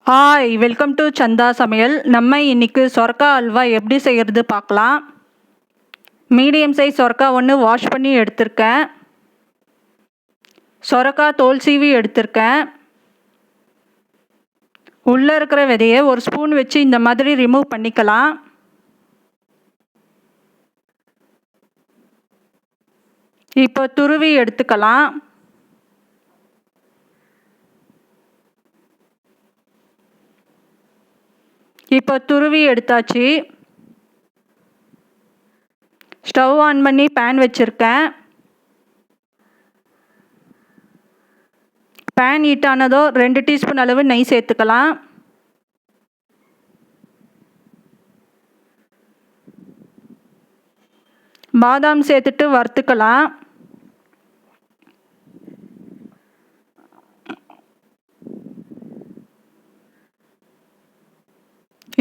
Hi, welcome to சந்தா சமையல். நம்ம இன்னைக்கு சொரக்கா அல்வா எப்படி செய்கிறது பார்க்கலாம். மீடியம் சைஸ் சொரக்கா ஒன்று வாஷ் பண்ணி எடுத்திருக்கேன். சொரக்கா தோல் சீவி எடுத்திருக்கேன். உள்ளே இருக்கிற விதையை ஒரு ஸ்பூன் வச்சு இந்த மாதிரி ரிமூவ் பண்ணிக்கலாம். இப்போ துருவி எடுத்துக்கலாம். இப்போ துருவி எடுத்தாச்சு. ஸ்டவ் ஆன் பண்ணி பேன் வச்சுருக்கேன். பேன் ஹீட் ஆனதோ 2 டீஸ்பூன் அளவு நெய் சேர்த்துக்கலாம். பாதாம் சேர்த்துட்டு வறுத்துக்கலாம்.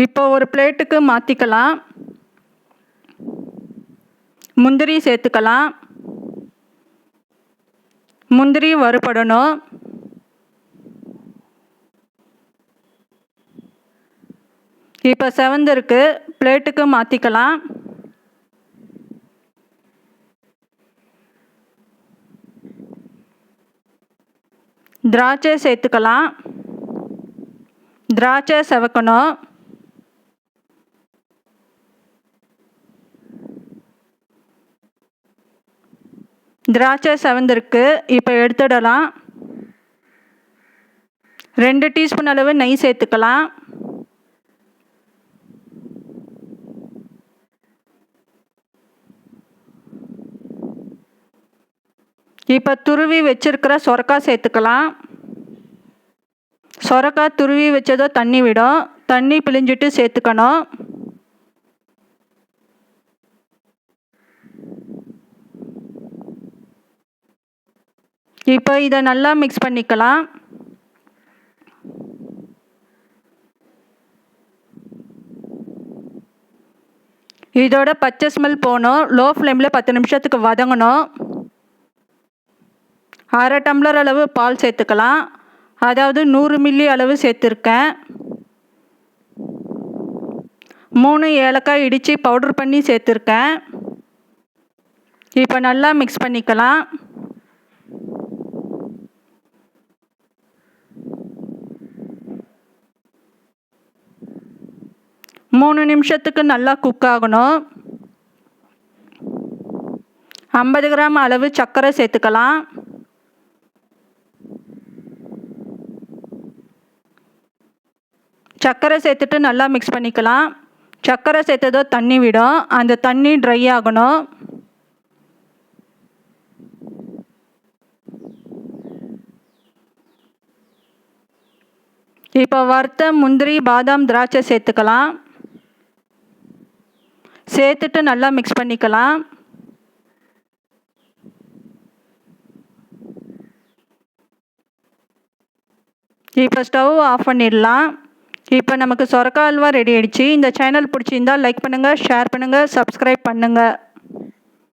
இப்போ ஒரு பிளேட்டுக்கு மாற்றிக்கலாம். முந்திரி சேர்த்துக்கலாம். முந்திரி வறுபடணும். இப்போ செவந்திருக்கு, பிளேட்டுக்கு மாற்றிக்கலாம். திராட்சை சேர்த்துக்கலாம். திராட்சை செவக்கணும். திராட்சை செவந்திருக்கு, இப்போ எடுத்துடலாம். 2 டீஸ்பூன் அளவு நெய் சேர்த்துக்கலாம். இப்போ துருவி வச்சிருக்கிற சொரக்கா சேர்த்துக்கலாம். சொரக்கா துருவி வச்சதோ தண்ணி விடும், தண்ணி பிழிஞ்சிட்டு சேர்த்துக்கணும். இப்போ இதை நல்லா மிக்ஸ் பண்ணிக்கலாம். இதோட பச்சை ஸ்மெல் போகணும். லோ ஃப்ளேமில் 10 நிமிஷத்துக்கு வதங்கணும். 1/2 டம்ளர் அளவு பால் சேர்த்துக்கலாம். அதாவது 100 மில்லி அளவு சேர்த்துருக்கேன். 3 ஏலக்காய் இடித்து பவுடர் பண்ணி சேர்த்துருக்கேன். இப்போ நல்லா மிக்ஸ் பண்ணிக்கலாம். மூணு நிமிஷத்துக்கு நல்லா குக் ஆகணும். 50 கிராம் அளவு சர்க்கரை சேர்த்துக்கலாம். சர்க்கரை சேர்த்துட்டு நல்லா மிக்ஸ் பண்ணிக்கலாம். சர்க்கரை சேர்த்ததோ தண்ணி விடும், அந்த தண்ணி ட்ரை ஆகணும். இப்போ வறுத்த முந்திரி, பாதாம், திராட்சை சேர்த்துக்கலாம். சேர்த்துட்டு நல்லா மிக்ஸ் பண்ணிக்கலாம். இப்போ ஸ்டவ் ஆஃப் பண்ணிடலாம். இப்போ நமக்கு சொரக்கா அல்வா ரெடி ஆயிடுச்சு. இந்த சேனல் பிடிச்சிருந்தால் லைக் பண்ணுங்கள், ஷேர் பண்ணுங்கள், சப்ஸ்கிரைப் பண்ணுங்கள்.